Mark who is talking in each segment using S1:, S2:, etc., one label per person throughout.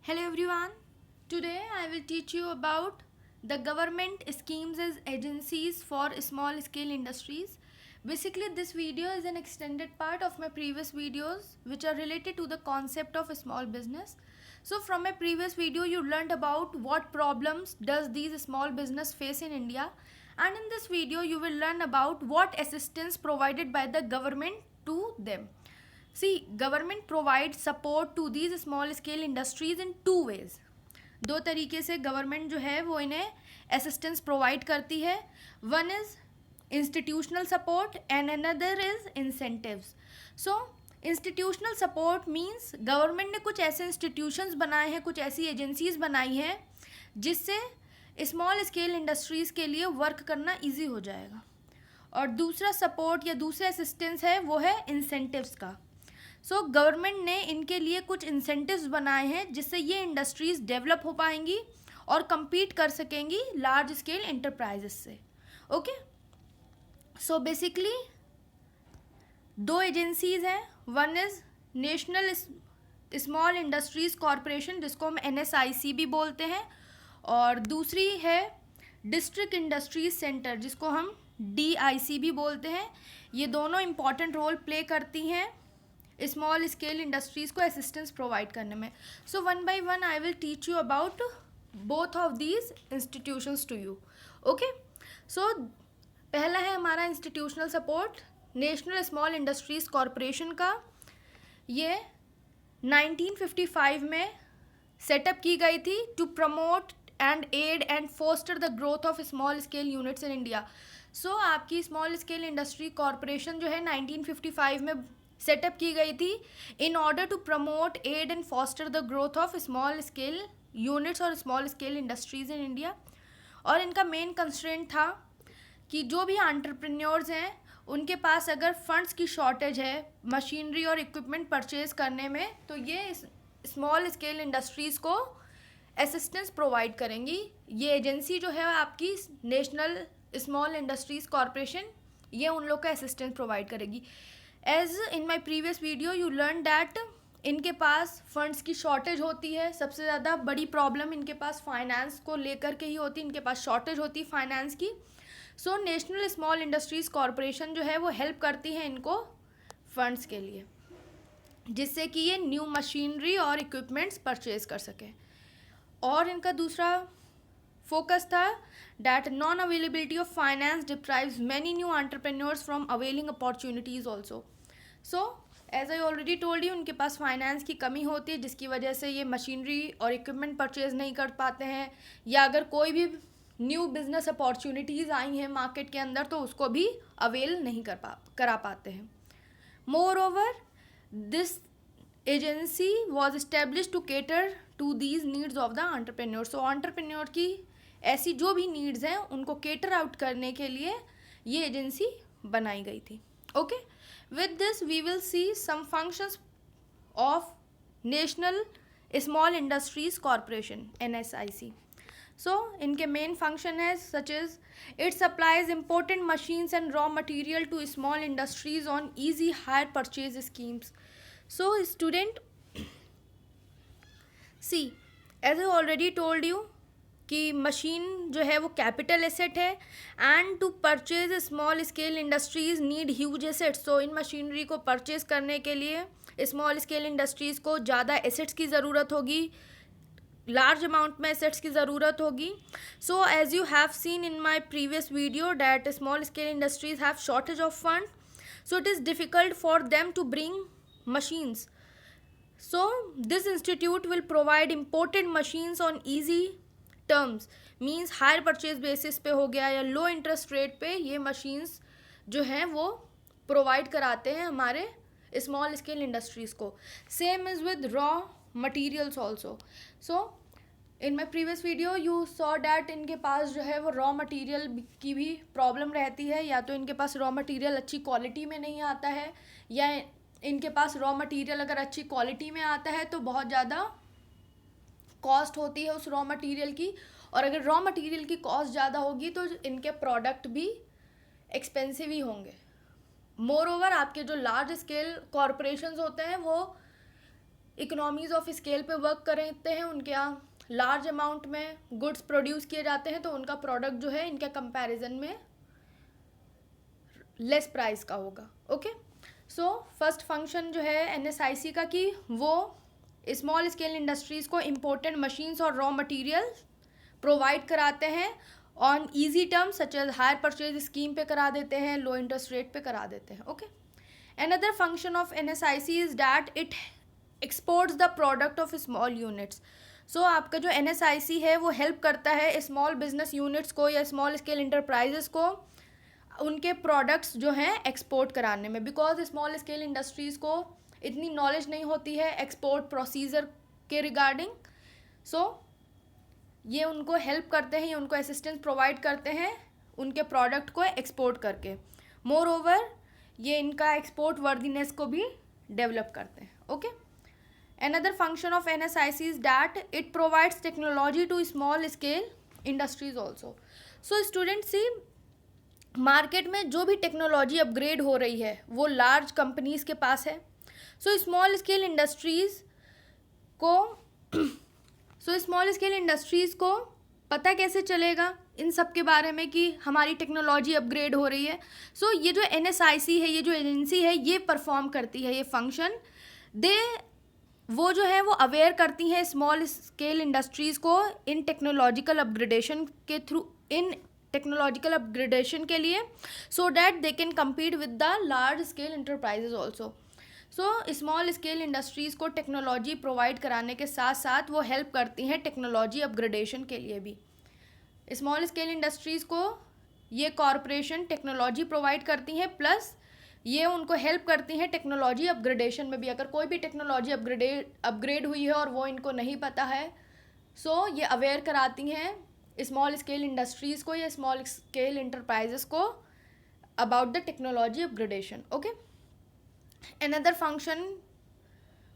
S1: Hello everyone. Today I will teach you about the government schemes as agencies for small scale industries. Basically this video is an extended part of my previous videos which are related to the concept of a small business. So from my previous video you learned about what problems does these small business face in India, and in this video you will learn about what assistance provided by the government to them. See, government provides support to these small scale industries in two ways. दो तरीके से government जो है वो इन्हें assistance provide करती है. One is institutional support and another is incentives. So institutional support means government ने कुछ ऐसे इंस्टीट्यूशंस बनाए हैं, कुछ ऐसी एजेंसीज बनाई हैं जिससे स्मॉल स्केल इंडस्ट्रीज़ के लिए वर्क करना ईजी हो जाएगा. और दूसरा सपोर्ट या दूसरा असिस्टेंस है वो है इंसेंटिव्स का. सो गवर्नमेंट ने इनके लिए कुछ इंसेंटिव्स बनाए हैं जिससे ये इंडस्ट्रीज़ डेवलप हो पाएंगी और compete कर सकेंगी लार्ज स्केल एंटरप्राइजेस से. ओके, सो बेसिकली दो एजेंसीज़ हैं. One is national small industries corporation जिसको हम NSIC भी बोलते हैं, और दूसरी है डिस्ट्रिक्ट इंडस्ट्रीज सेंटर जिसको हम DIC भी बोलते हैं. ये दोनों इम्पॉर्टेंट रोल प्ले करती हैं स्मॉल स्केल इंडस्ट्रीज़ को असिस्टेंस प्रोवाइड करने में. So one by one I will teach you about both of these institutions to you. Okay, so पहला है हमारा institutional support national small industries corporation का. ये 1955 में सेटअप की गई थी to promote and aid and foster the growth of small scale units in India. So आपकी स्मॉल स्केल इंडस्ट्री कॉरपोरेशन जो है 1955 में सेटअप की गई थी in order to promote aid and foster the growth of small scale units और small scale industries in India. और इनका मेन कंस्ट्रेंट था कि जो भी एंटरप्रेन्योर्स हैं उनके पास अगर फंड्स की शॉर्टेज है मशीनरी और इक्विपमेंट परचेज करने में, तो ये स्मॉल स्केल इंडस्ट्रीज़ को असिस्टेंस प्रोवाइड करेंगी. ये एजेंसी जो है आपकी नेशनल स्मॉल इंडस्ट्रीज़ कॉरपोरेशन, ये उन लोग का असिस्टेंस प्रोवाइड करेगी. As in my previous video you learn that इनके पास फंड्स की शॉर्टेज होती है. सबसे ज़्यादा बड़ी प्रॉब्लम इनके पास फाइनेंस को लेकर के ही होती है, इनके पास शॉर्टेज होती है फाइनेंस की. So national small industries corporation जो है वो हेल्प करती है इनको फंड्स के लिए, जिससे कि ये न्यू मशीनरी और इक्विपमेंट्स परचेज कर सकें. और इनका दूसरा फोकस था that non-availability of finance deprives many new entrepreneurs from availing opportunities also. So as I already told you, उनके पास फाइनेंस की कमी होती है जिसकी वजह से ये मशीनरी और इक्विपमेंट परचेज नहीं कर पाते हैं, या अगर कोई भी न्यू बिजनेस अपॉर्चुनिटीज़ आई हैं मार्केट के अंदर तो उसको भी अवेल नहीं करा पाते हैं. Moreover this agency was establish to cater to these needs of the entrepreneur. So entrepreneur की ऐसी जो भी नीड्स हैं उनको केटर आउट करने के लिए ये एजेंसी बनाई गई थी. Okay, with this we will see some functions of national small industries corporation NSIC. So इनके मेन फंक्शन है such is it supplies important machines and raw material to small industries on easy hire purchase schemes. So student see, as I already told you कि machine जो है वो capital asset है and to purchase small scale industries need huge assets. So इन machinery को purchase करने के लिए स्मॉल स्केल इंडस्ट्रीज़ को ज़्यादा एसेट्स की ज़रूरत होगी, लार्ज अमाउंट में एसेट्स की ज़रूरत होगी. So as you have seen in my previous video that small scale industries have shortage of fund, so it is difficult for them to bring machines. So this institute will provide important machines on easy terms, means hire purchase basis पे हो गया या लो interest rate पे ये machines जो हैं वो provide कराते हैं हमारे स्मॉल स्केल इंडस्ट्रीज़ को. Same is with raw materials also. So in my previous video you saw that इनके पास जो है वो रॉ मटेरियल की भी प्रॉब्लम रहती है, या तो इनके पास रॉ मटेरियल अच्छी क्वालिटी में नहीं आता है, या इनके पास रॉ मटेरियल अगर अच्छी क्वालिटी में आता है तो बहुत ज़्यादा कॉस्ट होती है उस रॉ मटेरियल की, और अगर रॉ मटेरियल की कॉस्ट ज़्यादा होगी तो इनके प्रोडक्ट भी एक्सपेंसिव ही होंगे. मोर ओवर आपके जो लार्ज स्केल कॉरपोरेशंस होते हैं वो इकोनॉमीज ऑफ स्केल पे वर्क करते हैं, उनके यहाँ लार्ज अमाउंट में गुड्स प्रोड्यूस किए जाते हैं, तो उनका प्रोडक्ट जो है इनके कंपैरिजन में लेस प्राइस का होगा। ओके, सो फर्स्ट फंक्शन जो है एनएसआईसी का कि वो स्मॉल स्केल इंडस्ट्रीज़ को इम्पोर्टेंट मशीन्स और रॉ मटेरियल प्रोवाइड कराते हैं on easy terms such as hire purchase scheme पे करा देते हैं, लो इंटरेस्ट रेट पे करा देते हैं। Okay, another function of NSIC is that it exports the product of small units. So आपका जो एनएसआईसी है वो हेल्प करता है स्मॉल बिजनेस यूनिट्स को या स्मॉल स्केल इंटरप्राइजेस को उनके प्रोडक्ट्स जो हैं एक्सपोर्ट कराने में, बिकॉज स्मॉल स्केल इंडस्ट्रीज़ को इतनी नॉलेज नहीं होती है एक्सपोर्ट प्रोसीजर के रिगार्डिंग। सो ये उनको हेल्प करते हैं, ये उनको असिस्टेंस प्रोवाइड करते हैं उनके प्रोडक्ट को एक्सपोर्ट करके। मोर ओवर ये इनका एक्सपोर्ट वर्दीनेस को भी डेवलप करते हैं। Okay, another function of NSIC is that it provides technology to small scale industries also. So student see, market में जो भी टेक्नोलॉजी अपग्रेड हो रही है वो लार्ज कंपनीज़ के पास है। सो स्मॉल स्केल इंडस्ट्रीज़ को पता कैसे चलेगा इन सब के बारे में कि हमारी टेक्नोलॉजी अपग्रेड हो रही है। सो ये जो एनएसआईसी है, ये जो एजेंसी है, ये परफॉर्म करती है ये फंक्शन। वो जो है वो अवेयर करती हैं स्मॉल स्केल इंडस्ट्रीज़ को इन टेक्नोलॉजिकल अपग्रेडेशन के लिए, so that they can compete with the large scale enterprises also. So small scale industries को टेक्नोलॉजी प्रोवाइड कराने के साथ साथ वो हेल्प करती हैं टेक्नोलॉजी अपग्रेडेशन के लिए भी। स्मॉल स्केल इंडस्ट्रीज़ को ये कॉरपोरेशन टेक्नोलॉजी प्रोवाइड करती हैं, प्लस ये उनको हेल्प करती हैं टेक्नोलॉजी अपग्रेडेशन में भी। अगर कोई भी टेक्नोलॉजी अपग्रेड हुई है और वो इनको नहीं पता है, सो ये अवेयर कराती हैं स्मॉल स्केल इंडस्ट्रीज़ को या स्मॉल स्केल इंटरप्राइजेस को about the technology upgradation. Okay, another function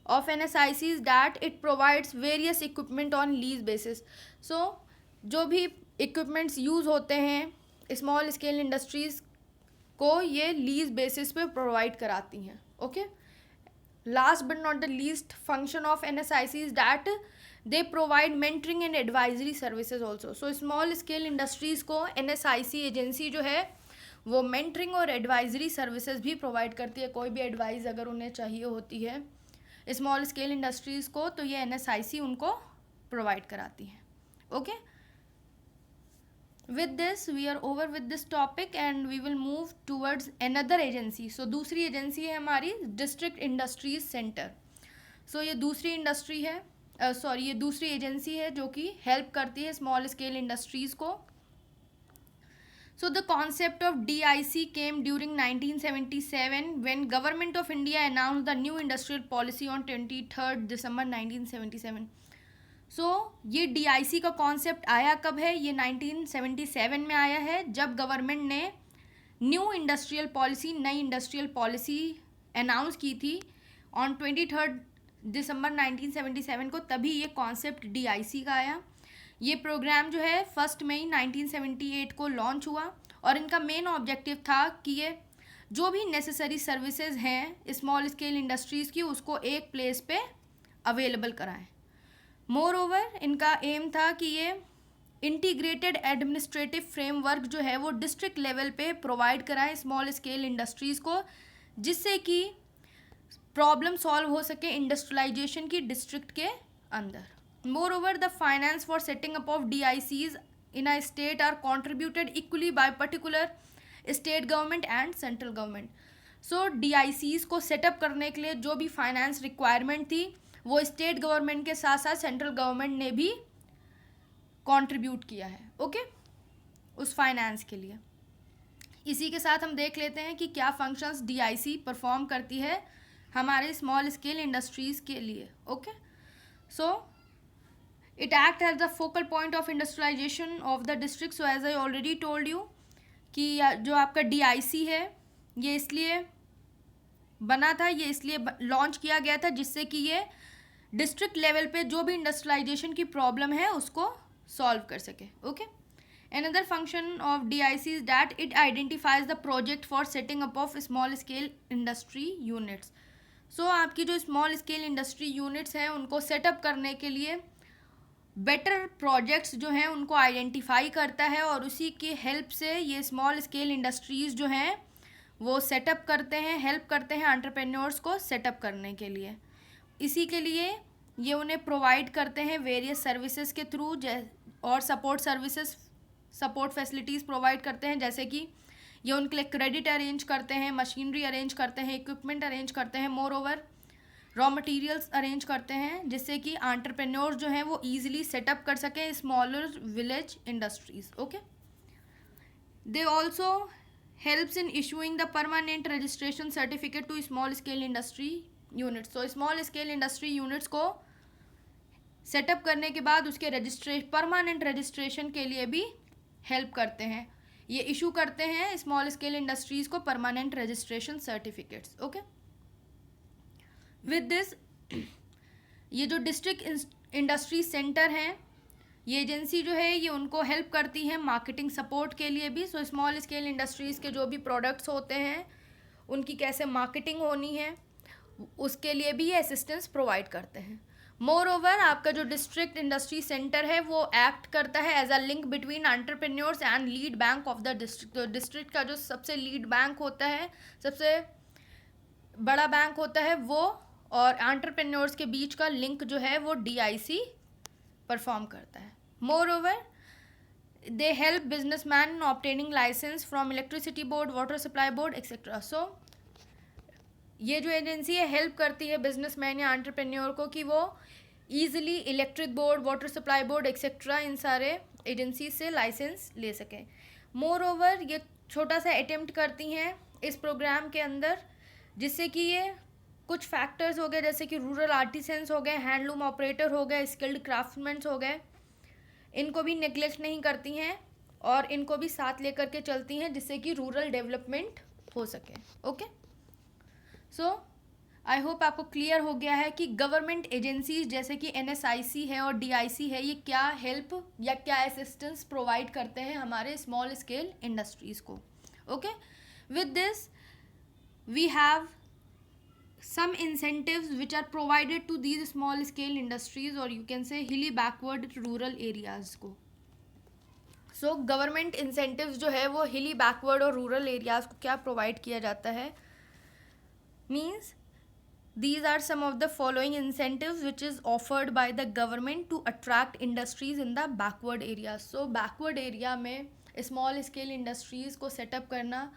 S1: of NSIC is that it provides various equipment on lease basis. So जो भी इक्विपमेंट्स यूज़ होते हैं स्मॉल स्केल इंडस्ट्रीज़ को ये लीज बेसिस पे प्रोवाइड कराती हैं। Okay, last but not the least function of NSIC is that they provide mentoring and advisory services also. So small scale industries को NSIC एजेंसी जो है वो मेंटरिंग और एडवाइजरी सर्विसेज भी प्रोवाइड करती है। कोई भी एडवाइस अगर उन्हें चाहिए होती है स्मॉल स्केल इंडस्ट्रीज़ को, तो ये NSIC उनको प्रोवाइड कराती है। Okay, with this we are over with this topic and we will move towards another agency. So दूसरी एजेंसी है हमारी डिस्ट्रिक्ट इंडस्ट्रीज सेंटर। सो ये दूसरी इंडस्ट्री है ये दूसरी एजेंसी है जो कि हेल्प करती है स्मॉल स्केल इंडस्ट्रीज़ को। So the concept of DIC came during 1977 when Government of India announced the new industrial policy on 23rd December 1977. So ये DIC का कॉन्सेप्ट आया कब है? ये 1977 में आया है जब गवर्नमेंट ने न्यू इंडस्ट्रियल पॉलिसी, नई इंडस्ट्रियल पॉलिसी अनाउंस की थी ऑन 23rd दिसंबर 1977 को, तभी ये कॉन्सेप्ट DIC का आया। ये प्रोग्राम जो है 1 मई 1978 को लॉन्च हुआ और इनका मेन ऑब्जेक्टिव था कि ये जो भी नेसेसरी सर्विसेज हैं स्मॉल स्केल इंडस्ट्रीज़ की उसको एक प्लेस पे अवेलेबल कराएं। मोर ओवर इनका एम था कि ये इंटीग्रेटेड एडमिनिस्ट्रेटिव फ्रेमवर्क जो है वो डिस्ट्रिक्ट लेवल पे प्रोवाइड कराएं स्मॉल स्केल इंडस्ट्रीज़ को, जिससे कि प्रॉब्लम सॉल्व हो सके इंडस्ट्रियलाइजेशन की डिस्ट्रिक्ट के अंदर। Moreover, the finance for setting up of DICs in a state are contributed equally by particular state government and central government. So DICs को सेटअप करने के लिए जो भी फाइनेंस रिक्वायरमेंट थी वो स्टेट गवर्नमेंट के साथ साथ सेंट्रल गवर्नमेंट ने भी कंट्रीब्यूट किया है। ओके, उस फाइनेंस के लिए। इसी के साथ हम देख लेते हैं कि क्या फंक्शंस DIC परफॉर्म करती है हमारे स्मॉल स्केल इंडस्ट्रीज़ के लिए। Okay, so it act as the focal point of industrialization of the district. So as I already told you कि जो आपका DIC है ये इसलिए बना था, ये इसलिए लॉन्च किया गया था जिससे कि ये डिस्ट्रिक्ट लेवल पे जो भी इंडस्ट्रियलाइजेशन की प्रॉब्लम है उसको सॉल्व कर सके। Okay, another function of DIC is that it identifies the project for setting up of small scale industry units. So आपकी जो स्मॉल स्केल इंडस्ट्री यूनिट्स हैं उनको सेटअप करने के लिए बेटर प्रोजेक्ट्स जो हैं उनको आइडेंटिफाई करता है और उसी के हेल्प से ये स्मॉल स्केल इंडस्ट्रीज़ जो हैं वो सेटअप करते हैं, हेल्प करते हैं एंटरप्रेन्योर्स को सेटअप करने के लिए। इसी के लिए ये उन्हें प्रोवाइड करते हैं वेरियस सर्विसेज के थ्रू और सपोर्ट फैसिलिटीज़ प्रोवाइड करते हैं, जैसे कि ये उनके लिए क्रेडिट अरेंज करते हैं, मशीनरी अरेंज करते हैं, इक्विपमेंट अरेंज करते हैं, more over raw materials arrange करते हैं, जिससे कि एंटरप्रेन्योर जो हैं वो ईजिली सेटअप कर सकें smaller village industries. Okay, they also helps in issuing the permanent registration certificate to small scale industry units. तो स्मॉल स्केल इंडस्ट्री यूनिट्स को सेटअप करने के बाद उसके परमानेंट रजिस्ट्रेशन के लिए भी हेल्प करते हैं। ये इशू करते हैं स्मॉल स्केल इंडस्ट्रीज़ को permanent registration certificates. Okay, with this ये जो डिस्ट्रिक्ट इंडस्ट्री सेंटर हैं, ये एजेंसी जो है ये उनको हेल्प करती है मार्केटिंग सपोर्ट के लिए भी। सो स्मॉल स्केल इंडस्ट्रीज़ के जो भी प्रोडक्ट्स होते हैं उनकी कैसे मार्केटिंग होनी है उसके लिए भी ये असिस्टेंस प्रोवाइड करते हैं। मोर ओवर आपका जो डिस्ट्रिक्ट इंडस्ट्री सेंटर है वो एक्ट करता है as a link between entrepreneurs and lead bank of the district. तो डिस्ट्रिक्ट का जो सबसे लीड बैंक होता है, सबसे बड़ा बैंक होता है वो, और एंटरप्रेन्योर्स के बीच का लिंक जो है वो DIC परफॉर्म करता है। Moreover they help businessman in obtaining license from electricity board, water supply board etcetera. So ये जो एजेंसी है हेल्प करती है बिजनेसमैन या एंटरप्रेन्योर को कि वो easily electric board, water supply board etcetera इन सारे एजेंसी से लाइसेंस ले सकें। मोर ओवर ये छोटा सा अटेम्प्ट करती हैं इस प्रोग्राम के अंदर, जिससे कि ये कुछ फैक्टर्स हो गए जैसे कि रूरल आर्टिसंस हो गए, हैंडलूम ऑपरेटर हो गए, स्किल्ड क्राफ्टमैन हो गए, इनको भी नेग्लेक्ट नहीं करती हैं और इनको भी साथ लेकर के चलती हैं जिससे कि रूरल डेवलपमेंट हो सके। ओके, सो आई होप आपको क्लियर हो गया है कि गवर्नमेंट एजेंसीज जैसे कि NSIC है और DIC है ये क्या हेल्प या क्या असिस्टेंस प्रोवाइड करते हैं हमारे स्मॉल स्केल इंडस्ट्रीज़ को। Okay, with this we have some incentives which are provided to these small scale industries or you can say hilly backward rural areas को। so government incentives जो है वो hilly backward और rural areas को क्या provide किया जाता है, means these are some of the following incentives which is offered by the government to attract industries in the backward areas। so backward area में small scale industries को setup करना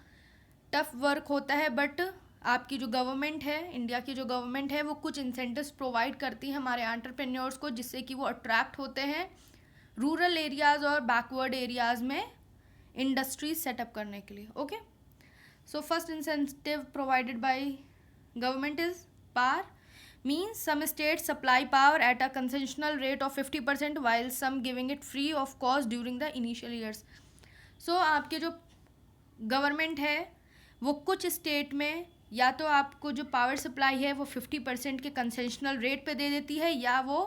S1: tough work होता है, but आपकी जो government है, India की जो गवर्नमेंट है वो कुछ इंसेंटिव्स प्रोवाइड करती है हमारे एंटरप्रेन्योर्स को जिससे कि वो अट्रैक्ट होते हैं रूरल एरियाज़ और बैकवर्ड एरियाज़ में इंडस्ट्रीज सेटअप करने के लिए। Okay, so first incentive provided by government is power, means some state supply power at a concessional rate of 50% while some giving it free of cost during the initial years. So आपके जो government है वो कुछ state में या तो आपको जो पावर सप्लाई है वो 50% के कंसेशनल रेट पे दे देती है या वो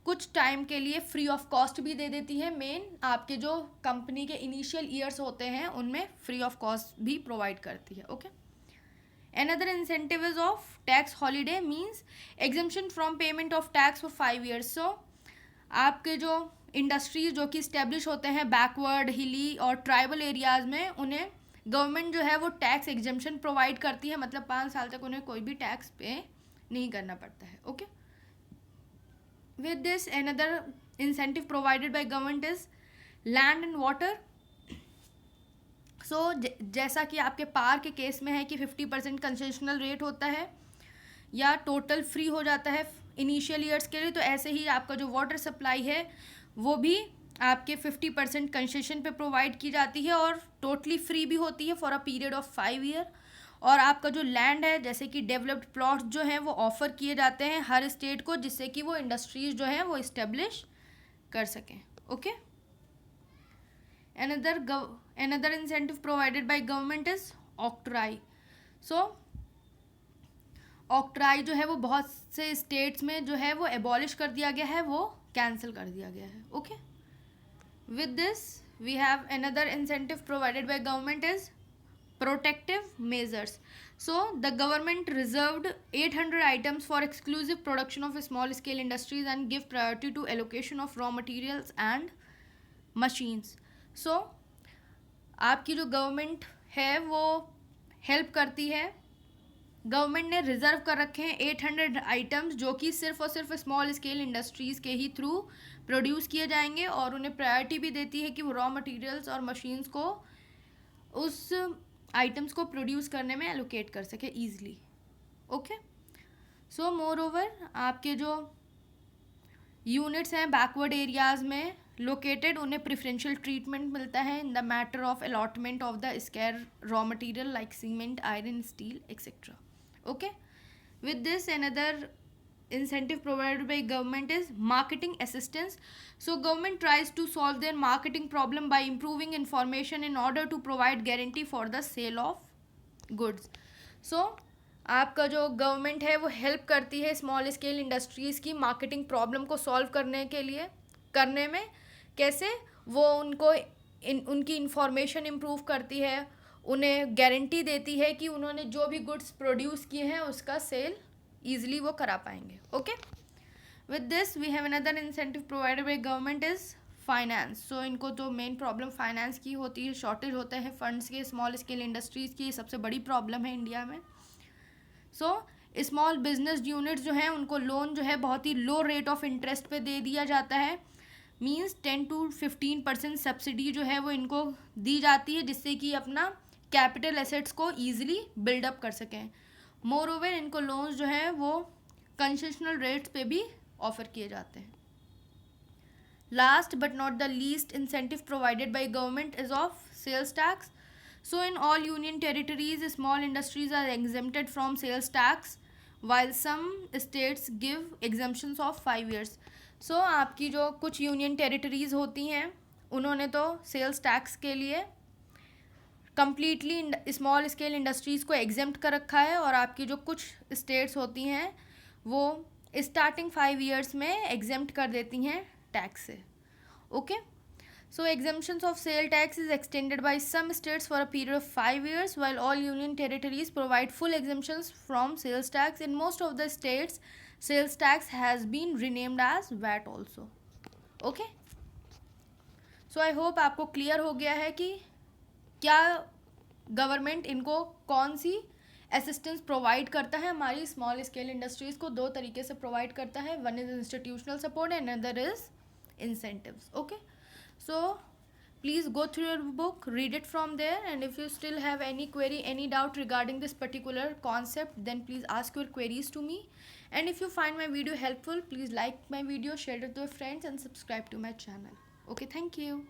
S1: कुछ टाइम के लिए फ्री ऑफ कॉस्ट भी दे देती है। मेन आपके जो कंपनी के इनिशियल ईयर्स होते हैं उनमें फ्री ऑफ कॉस्ट भी प्रोवाइड करती है। Okay, another incentive is of tax holiday, means exemption from payment of tax for 5 years। सो आपके जो इंडस्ट्रीज जो कि इस्टेब्लिश होते हैं बैकवर्ड, हिली और ट्राइबल एरियाज़ में, उन्हें गवर्नमेंट जो है वो टैक्स एग्जम्पशन प्रोवाइड करती है, मतलब 5 साल तक उन्हें कोई भी टैक्स पे नहीं करना पड़ता है। Okay, with this another incentive provided by government is land and water. So जैसा कि आपके पावर के केस में है कि 50% कंसेशनल रेट होता है या टोटल फ्री हो जाता है इनिशियल ईयर्स के लिए, तो ऐसे ही आपका जो वाटर सप्लाई है वो भी आपके 50% कंसेशन पे प्रोवाइड की जाती है और टोटली फ्री भी होती है for a period of 5 year। और आपका जो लैंड है जैसे कि डेवलप्ड प्लॉट्स जो हैं वो ऑफर किए जाते हैं हर स्टेट को जिससे कि वो इंडस्ट्रीज जो हैं वो इस्टेब्लिश कर सकें। Okay, another incentive provided by government is octroi. So octroi जो है वो बहुत से स्टेट्स में जो है वो एबॉलिश कर दिया गया है, वो कैंसिल कर दिया गया है। Okay, with this we have another incentive provided by government is protective measures। So the government reserved 800 items for exclusive production of small scale industries and give priority to allocation of raw materials and machines. So आपकी जो government है वो help करती है, government ने reserve कर रखे हैं 800 आइटम्स जो कि सिर्फ और सिर्फ स्मॉल स्केल इंडस्ट्रीज़ के ही थ्रू प्रोड्यूस किए जाएंगे, और उन्हें प्रायोरिटी भी देती है कि वो रॉ मटेरियल्स और मशीन्स को उस आइटम्स को प्रोड्यूस करने में एलोकेट कर सके ईजिली. ओके, सो मोर ओवर आपके जो यूनिट्स हैं बैकवर्ड एरियाज़ में लोकेटेड, उन्हें प्रिफरेंशियल ट्रीटमेंट मिलता है in the matter of allotment of the square raw material like cement, iron, steel etcetera. Okay, with this another incentive provided by government is marketing assistance. So government tries to solve their marketing problem by improving information in order to provide guarantee for the sale of goods. So आपका जो government है वो help करती है small scale industries की marketing problem को solve करने के लिए, करने में कैसे वो उनको उनकी इंफॉर्मेशन इम्प्रूव करती है, उन्हें गारंटी देती है कि उन्होंने जो भी गुड्स प्रोड्यूस किए हैं उसका सेल ईजिली वो करा पाएंगे. Okay, with this we have another incentive provided by government is finance. So इनको तो मेन प्रॉब्लम फाइनेंस की होती है, शॉर्टेज होते हैं फंड्स के स्मॉल स्केल इंडस्ट्रीज़ की, सबसे बड़ी प्रॉब्लम है इंडिया में. सो स्मॉल बिजनेस यूनिट्स जो हैं उनको लोन जो है बहुत ही लो रेट ऑफ इंटरेस्ट पे दे दिया जाता है, मीन्स 10 to 15% सब्सिडी जो है वो इनको दी जाती है जिससे कि अपना कैपिटल एसेट्स को ईजिली बिल्डअप कर सकें. मोर ओवर इनको लोन्स जो हैं वो कंसेशनल रेट्स पे भी ऑफर किए जाते हैं. Last but not the least incentive provided by government is of sales tax. So in all union territories small industries are exempted from sales tax while some states give exemptions of 5 years. सो आपकी जो कुछ union territories होती हैं उन्होंने तो sales tax के लिए कम्प्लीटली स्मॉल स्केल इंडस्ट्रीज़ को एग्जेम्प्ट कर रखा है, और आपकी जो कुछ स्टेट्स होती हैं वो स्टार्टिंग 5 years में एग्जेम्प्ट कर देती हैं टैक्स से. Okay, so exemptions of sale tax is extended by some states for a period of 5 years while all union territories provide full exemptions from sales tax. In most of the states sales tax has been renamed as VAT also. Okay, so I hope आपको clear हो गया है कि क्या government इनको कौन सी assistance provide करता है. हमारी स्मॉल स्केल इंडस्ट्रीज़ को 2 तरीके से प्रोवाइड करता है, one is institutional support and other is incentives. Okay, so please go through your book, read it from there, and if you still have any query, any doubt regarding this particular concept, then please ask your queries to me. And if you find my video helpful, please like my video, share it with your friends, and subscribe to my channel. Okay, thank you.